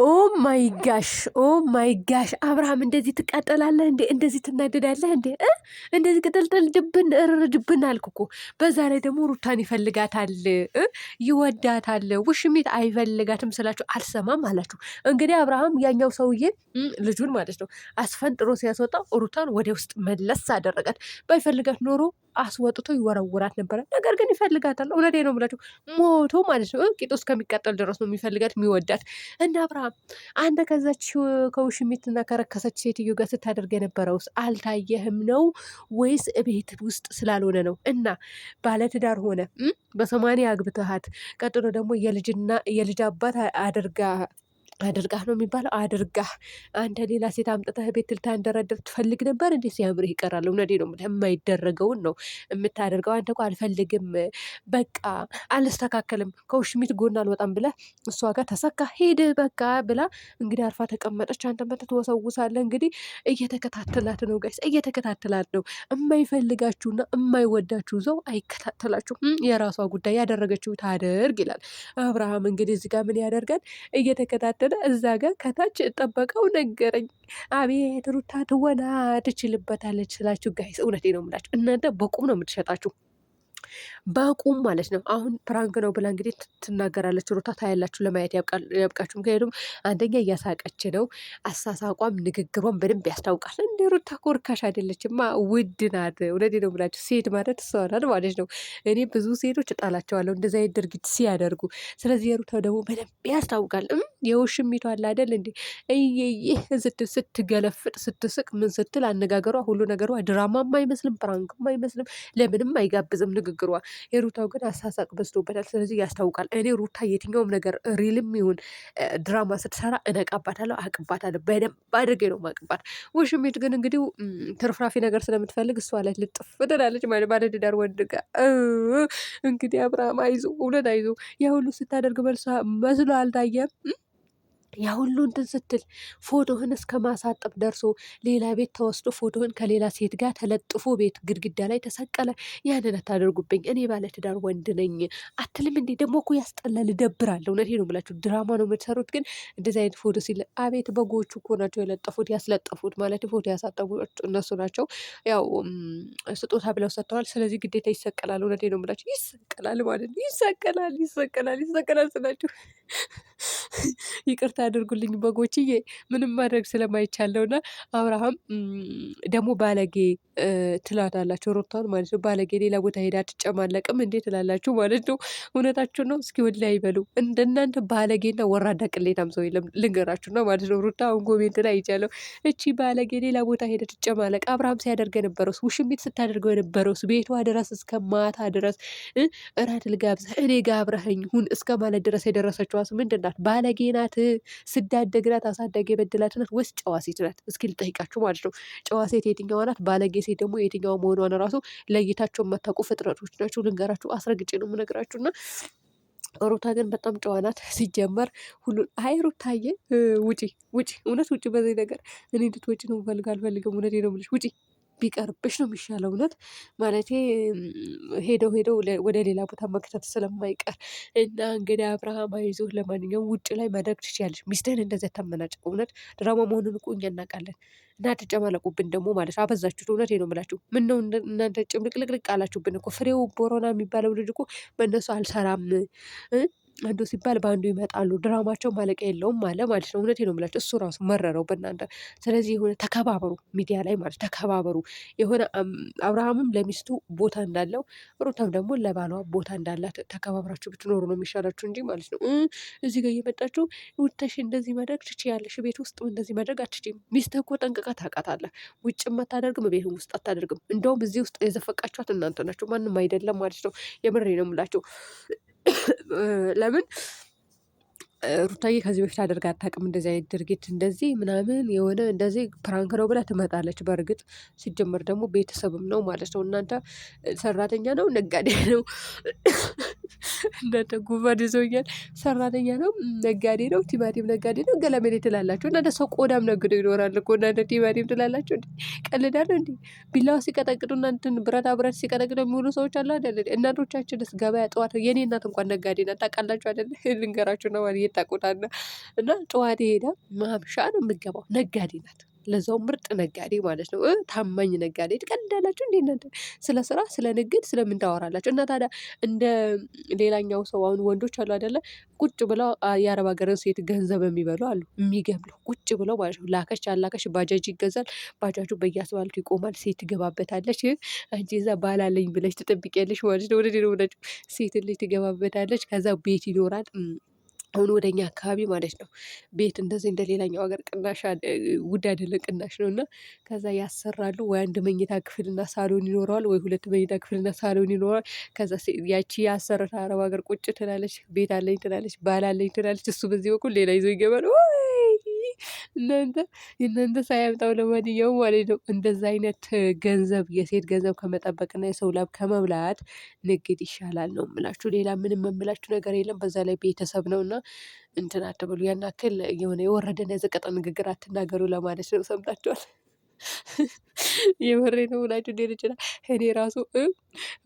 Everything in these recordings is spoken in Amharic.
ኦ ማይ ጋሽ ኦ ማይ ጋሽ አብርሃም እንደዚህ ትቃጠላለህ እንዴ? እንደዚህ ትናደዳለህ እንዴ? እንደዚህ ቅጥልጥል ድብን እርር ድብን አልክ እኮ። በዛ ላይ ደግሞ ሩታን ይፈልጋታል፣ ይወዳታል። ውሽሚት አይፈልጋትም ስላችሁ አልሰማም አላችሁ። እንግዲህ አብርሃም ያኛው ሰውዬ ልጁን ማለት ነው አስፈንጥሮ ሲያስወጣ ሩታን ወደ ውስጥ መለስ አደረጋት። ባይፈልጋት ኖሮ አስወጥቶ ይወረውራት ነበረ። ነገር ግን ይፈልጋታል። እውነቴ ነው የምላችሁ ሞቶ ማለት ነው ቂጡ እስከሚቃጠል ድረስ ነው የሚፈልጋት የሚወዳት። እና አብርሃም አንተ ከዛች ከውሽሚትና ከረከሰች ሴትዮ ጋር ስታደርግ የነበረውስ አልታየህም ነው ወይስ ቤት ውስጥ ስላልሆነ ነው? እና ባለትዳር ሆነ በሰማንያ አግብተሃት ቀጥሎ ደግሞ የልጅ አባት አድርጋህ ነው የሚባለው። አድርጋህ አንተ ሌላ ሴት አምጥተህ ቤት ልታንደረድር ትፈልግ ነበር እንዴ? ሲያምርህ ይቀራል። እውነቴ ነው የማይደረገውን ነው የምታደርገው። አንተ እኮ አልፈልግም፣ በቃ አልስተካከልም፣ ከውሽሚት ጎን አልወጣም ብለህ እሷ ጋር ተሰካ ሄድ በቃ ብላ እንግዲህ አርፋ ተቀመጠች። አንተ መተት ትወሰውሳለህ። እንግዲህ እየተከታተላት ነው ጋይስ፣ እየተከታተላት ነው። የማይፈልጋችሁና የማይወዳችሁ ሰው አይከታተላችሁም። የራሷ ጉዳይ ያደረገችው ታደርግ ይላል አብርሃም። እንግዲህ እዚህ ጋር ምን ያደርጋል? እየተከታተለ እዛ ጋር ከታች ጠበቀው ነገረኝ። አቤት ሩታ ትወና ትችልበታለች ስላችሁ ጋይስ፣ እውነቴ ነው የምላችሁ እናንተ በቁም ነው የምትሸጣችሁ በቁም ማለት ነው። አሁን ፕራንክ ነው ብላ እንግዲህ ትናገራለች ሩታ። ታያላችሁ፣ ለማየት ያብቃችሁ። ምክንያቱም አንደኛ እያሳቀች ነው፣ አሳሳቋም ንግግሯም በደንብ ያስታውቃል። እንደ ሩታ እኮ ርካሽ አይደለችማ፣ ውድ ናት። እውነቴን ነው የምላችሁ ሴት ማለት እሷ ናት ማለት ነው። እኔ ብዙ ሴቶች እጣላቸዋለሁ እንደዚህ አይነት ድርጊት ሲያደርጉ። ስለዚህ የሩታ ደግሞ በደንብ ያስታውቃል። የውሽሚቷ አለ አይደል እንዴ እየይህ ስትገለፍጥ ስትስቅ ምን ስትል አነጋገሯ ሁሉ ነገሯ ድራማም አይመስልም፣ ፕራንክም አይመስልም፣ ለምንም አይጋብዝም ንግግሯ። የሩታው ግን አሳሳቅ በዝቶበታል። ስለዚህ ያስታውቃል። እኔ ሩታ የትኛውም ነገር ሪልም ይሁን ድራማ ስትሰራ እነቃባታለሁ፣ አቅባታለሁ። በደንብ አድርጌ ነው ማቅባት። ውሽሚት ግን እንግዲህ ትርፍራፊ ነገር ስለምትፈልግ እሷ ላይ ልጥፍ ትላለች ማለት ባለትዳር ወንድ ጋር። እንግዲህ አብርሃም አይዞ፣ እውነት አይዞ። የሁሉ ስታደርግ መስሎ አልታየም። ያ ሁሉ እንትን ስትል ፎቶህን እስከ ማሳጠብ ደርሶ ሌላ ቤት ተወስዶ ፎቶህን ከሌላ ሴት ጋር ተለጥፎ ቤት ግድግዳ ላይ ተሰቀለ። ያንን አታደርጉብኝ፣ እኔ ባለትዳር ወንድ ነኝ አትልም እንዴ? ደግሞ እኮ ያስጠላል፣ ይደብራል። እውነቴ ነው የምላችሁ ድራማ ነው የምትሰሩት። ግን እንደዚህ አይነት ፎቶ ሲል አቤት በጎቹ እኮ ናቸው የለጠፉት ያስለጠፉት ማለት ፎቶ ያሳጠቡት እነሱ ናቸው። ያው ስጦታ ብለው ሰጥተዋል። ስለዚህ ግዴታ ይሰቀላል። እውነቴ ነው የምላችሁ ይሰቀላል ማለት ነው። ይሰቀላል ስላችሁ ይቅርታ አድርጉልኝ በጎችዬ፣ ምንም ማድረግ ስለማይቻለውና አብርሃም ደግሞ ባለጌ ትላታላችሁ ሩታን ማለት ነው። ባለጌ ሌላ ቦታ ሄዳ ትጨማለቅም እንዴት ትላላችሁ ማለት ነው። እውነታችሁ ነው። እስኪ ወድ ላይ ይበሉ። እንደናንተ ባለጌና ወራዳ ቅሌታም ሰው የለም ልንገራችሁ ነው ማለት ነው። ሩታ አሁን ኮሜንት ላይ አይቻለሁ። እቺ ባለጌ ሌላ ቦታ ሄዳ ትጨማለቅ። አብርሃም ሲያደርገ የነበረውስ ውሽሚት ስታደርገው የነበረውስ ቤቷ ድረስ እስከ ማታ ድረስ እራት ልጋብዝህ እኔ ጋር አብረኸኝ ሁን እስከ ማለት ድረስ የደረሰችዋስ ምንድን ናት? ባለጌ ናት። ስዳደግ ናት። አሳዳጊ የበደላት ናት ወይስ ጨዋ ሴት ናት? እስኪ ልጠይቃችሁ ማለት ነው። ጨዋ ሴት የትኛዋ ናት? ባለጌ ሴት ደግሞ የትኛው መሆኗን ራሱ ለይታቸው የማታውቁ ፍጥረቶች ናቸው። ልንገራችሁ፣ አስረግጬ ነው የምነግራችሁ። እና ሩታ ግን በጣም ጨዋ ናት። ሲጀመር ሁሉ አይ ሩታዬ ውጪ፣ እውነት ውጪ። በዚህ ነገር እኔ እንድትወጪ ነው አልፈልግም። እውነቴ ነው የምልሽ ውጪ። ቢቀርብሽ ነው የሚሻለው። እውነት ማለቴ ሄደው ወደ ሌላ ቦታ መክተት ስለማይቀር እና እንግዲህ አብርሃም አይዞህ። ለማንኛውም ውጭ ላይ ማድረግ ትችያለሽ። ሚስትህን እንደዚያ ታመናጭቅ። እውነት ድራማ መሆኑን እኮ እኛ እናውቃለን። እና ትጨማለቁብን ደግሞ ማለት አበዛችሁት። እውነቴ ነው የምላችሁ። ምን ነው እናንተ ጭምልቅልቅልቅ አላችሁብን እኮ። ፍሬው ቦሮና የሚባለው ልጅ እኮ በእነሱ አልሰራም አንዱ ሲባል በአንዱ ይመጣሉ። ድራማቸው ማለቂያ የለውም አለ ማለት ነው። እውነቴ ነው የምላቸው። እሱ ራሱ መረረው በእናንተ። ስለዚህ የሆነ ተከባበሩ፣ ሚዲያ ላይ ማለት ተከባበሩ። የሆነ አብርሃምም ለሚስቱ ቦታ እንዳለው ሩታም ደግሞ ለባሏ ቦታ እንዳላት ተከባብራችሁ ብትኖሩ ነው የሚሻላችሁ እንጂ ማለት ነው እዚህ ጋር እየመጣችሁ ውተሽ እንደዚህ ማድረግ ትችያለሽ፣ ቤት ውስጥ እንደዚህ ማድረግ አትችይም። ሚስትህ እኮ ጠንቅቃ ታውቃታለህ። ውጭም አታደርግም፣ ቤትም ውስጥ አታደርግም። እንደውም እዚህ ውስጥ የዘፈቃችኋት እናንተ ናችሁ፣ ማንም አይደለም ማለት ነው። የምሬ ነው የምላቸው። ለምን ሩታዬ ከዚህ በፊት አድርጋ አታውቅም እንደዚህ አይነት ድርጊት። እንደዚህ ምናምን የሆነ እንደዚህ ፕራንክ ነው ብላ ትመጣለች። በእርግጥ ሲጀመር ደግሞ ቤተሰብም ነው ማለት ነው። እናንተ ሰራተኛ ነው ነጋዴ ነው እናንተ ጉንፋን ይዞኛል። ሰራተኛ ነው፣ ነጋዴ ነው፣ ቲማቲም ነጋዴ ነው፣ ገለመሌ ትላላችሁ። እናንተ ሰው ቆዳም ነግዶ ይኖራል እኮ እናንተ ቲማቲም ትላላችሁ እንዴ? ቀልዳለሁ እንዴ? ቢላዋ ሲቀጠቅጡ እናንተን ብረታ ብረት ሲቀጠቅጡ የሚውሉ ሰዎች አሉ አይደል? እናቶቻችንስ ገበያ ጠዋት የኔ እናት እንኳን ነጋዴ ናት ታውቃላችሁ አይደለ? ልንገራችሁ ነው ማለት እየታቆታና እና ጠዋት ሄዳ ማምሻ ነው የምገባው። ነጋዴ ናት። ለዛው ምርጥ ነጋዴ ማለት ነው። ታማኝ ነጋዴ። ትቀልዳላችሁ እንዴ እናንተ? ስለ ስራ ስለ ንግድ ስለምን ታወራላችሁ? እና ታዲያ እንደ ሌላኛው ሰው አሁን ወንዶች አሉ አይደለ? ቁጭ ብለው የአረብ ሀገርን ሴት ገንዘብ የሚበሉ አሉ። የሚገምሉ ቁጭ ብለው ማለት ነው። ላከች አላከች ባጃጅ ይገዛል። ባጃጁ በየአስፋልቱ ይቆማል። ሴት ትገባበታለች። አንቺ እዛ ባላለኝ ብለሽ ትጠብቂያለሽ ማለት ነው። ወደ ሌላ ሴት ልጅ ትገባበታለች። ከዛ ቤት ይኖራል። አሁን ወደ እኛ አካባቢ ማለት ነው ቤት እንደዚህ እንደ ሌላኛው ሀገር ቅናሽ ውድ አይደለም፣ ቅናሽ ነው። እና ከዛ ያሰራሉ። ወይ አንድ መኝታ ክፍልና ሳሎን ይኖረዋል፣ ወይ ሁለት መኝታ ክፍልና ሳሎን ይኖረዋል። ከዛ ያቺ ያሰረታ አረብ ሀገር ቁጭ ትላለች፣ ቤት አለኝ ትላለች፣ ባል አለኝ ትላለች። እሱ በዚህ በኩል ሌላ ይዞ ይገባል። እናንተ የእናንተ ሳያምጣው ለማንኛውም ማለት ነው እንደዛ አይነት ገንዘብ የሴት ገንዘብ ከመጠበቅና የሰው ላብ ከመብላት ንግድ ይሻላል ነው የምላችሁ። ሌላ ምንም የምላችሁ ነገር የለም። በዛ ላይ ቤተሰብ ነው እና እንትን አትበሉ። ያን ያክል የሆነ የወረደና የዘቀጠ ንግግር አትናገሩ ለማለት ነው። ሰምታችኋል? የምሬ ነው ብላችሁ እንዴት ይችላል። እኔ ራሱ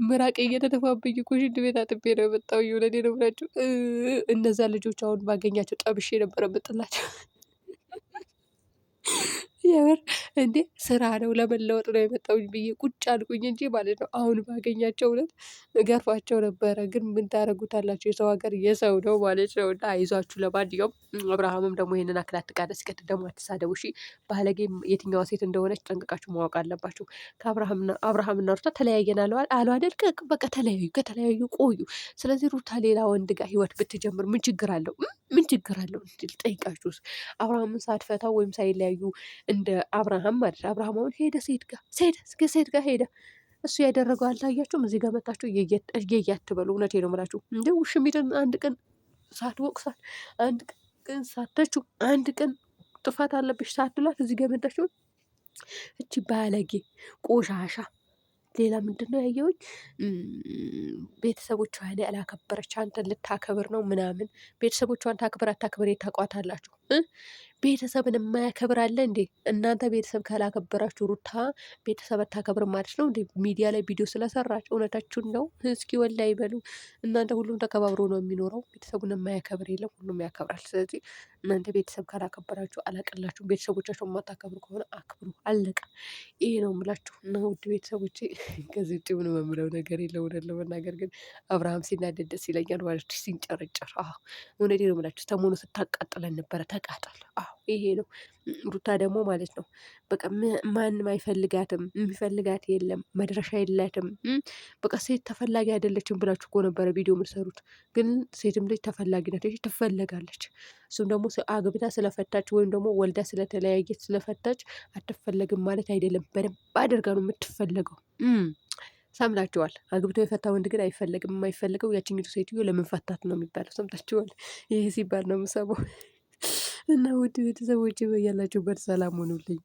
ምራቅ እየተተፋብኝ እኮ ሽንት ቤት አጥቤ ነው የመጣው። የሆነ ነው ብላችሁ እነዛ ልጆች አሁን ባገኛቸው ጠብሼ ነበረ ምጥላቸው። የምር እንዴ ስራ ነው ለመለወጥ ነው የመጣሁኝ ብዬ ቁጭ አልኩኝ እንጂ ማለት ነው። አሁን ባገኛቸው እውነት እገርፋቸው ነበረ። ግን ምን ታደርጉታላችሁ? የሰው ሀገር የሰው ነው ማለት ነው። እና አይዟችሁ። ለማንኛውም አብርሃምም ደግሞ ይሄንን አክል አትቃደስ። ሲቀጥል ደግሞ አትሳደቡ እሺ። ባለጌም የትኛዋ ሴት እንደሆነች ጠንቅቃችሁ ማወቅ አለባችሁ። አብርሃምና ሩታ ተለያየን አሉ አይደል? በቃ ተለያዩ። ከተለያዩ ቆዩ። ስለዚህ ሩታ ሌላ ወንድ ጋር ህይወት ብትጀምር ምን ችግር አለው? ምን ችግር አለው? ጠይቃችሁስ? አብርሃምን ሳትፈታው ወይም ሳይለያዩ እንደ አብርሃም ማለት ነው። አብርሃም አሁን ሄደ ሴት ጋር ሄደ። እሱ ያደረገው አልታያችሁም? እዚህ ጋር መታችሁ እየየ አትበሉ። እውነቴን ነው የምላችሁ። እንደ ውሽሚትን አንድ ቀን ሳትወቅሳት፣ አንድ ቀን ሳተችው፣ አንድ ቀን ጥፋት አለብሽ ሳትሏት እዚህ ጋር መታችሁ እቺ ባለጌ ቆሻሻ። ሌላ ምንድን ነው ያየሁኝ? ቤተሰቦቿን ያላከበረች አንተን ልታከብር ነው ምናምን። ቤተሰቦቿን ታክብር አታክብር ታውቋታላችሁ? ቤተሰብን የማያከብር አለ እንዴ? እናንተ ቤተሰብ ካላከበራችሁ ሩታ ቤተሰብ አታከብር ማለት ነው እንዴ? ሚዲያ ላይ ቪዲዮ ስለሰራች እውነታችሁን ነው? እስኪ ወላ ይበሉ እናንተ። ሁሉም ተከባብሮ ነው የሚኖረው። ቤተሰቡን የማያከብር የለም፣ ሁሉም ያከብራል። ስለዚህ እናንተ ቤተሰብ ካላከበራችሁ አላቅላችሁ። ቤተሰቦቻችሁ የማታከብሩ ከሆነ አክብሩ፣ አለቀ። ይሄ ነው የምላችሁ። እና ውድ ቤተሰቦቼ ከዚህ ውጭ ምንም የምለው ነገር የለም። እውነት ለመናገር ግን አብርሃም ሲናደድ ደስ ይለኛል ማለት ሲንጨረጨር። እውነቴን ነው የምላችሁ። ሰሞኑ ስታቃጥለን ነበረ። ተቃጠል። ይሄ ነው። ሩታ ደግሞ ማለት ነው በቃ ማንም አይፈልጋትም፣ የሚፈልጋት የለም፣ መድረሻ የላትም። በቃ ሴት ተፈላጊ አይደለችም ብላችሁ እኮ ነበረ ቪዲዮ የምትሰሩት። ግን ሴትም ልጅ ተፈላጊ ናት፣ ትፈለጋለች። እሱም ደግሞ አግብታ ስለፈታች ወይም ደግሞ ወልዳ ስለተለያየች ስለፈታች አትፈለግም ማለት አይደለም። በደንብ አድርጋ ነው የምትፈለገው። ሰምታችኋል? አግብቶ የፈታ ወንድ ግን አይፈለግም። የማይፈልገው ያችኝቱ ሴትዮ ለምን ፈታት ነው የሚባለው። ሰምታችኋል? ይሄ ሲባል ነው የምሰማው። እና ውድ ቤተሰቦች በያላችሁበት ሰላም ሆኑልኝ።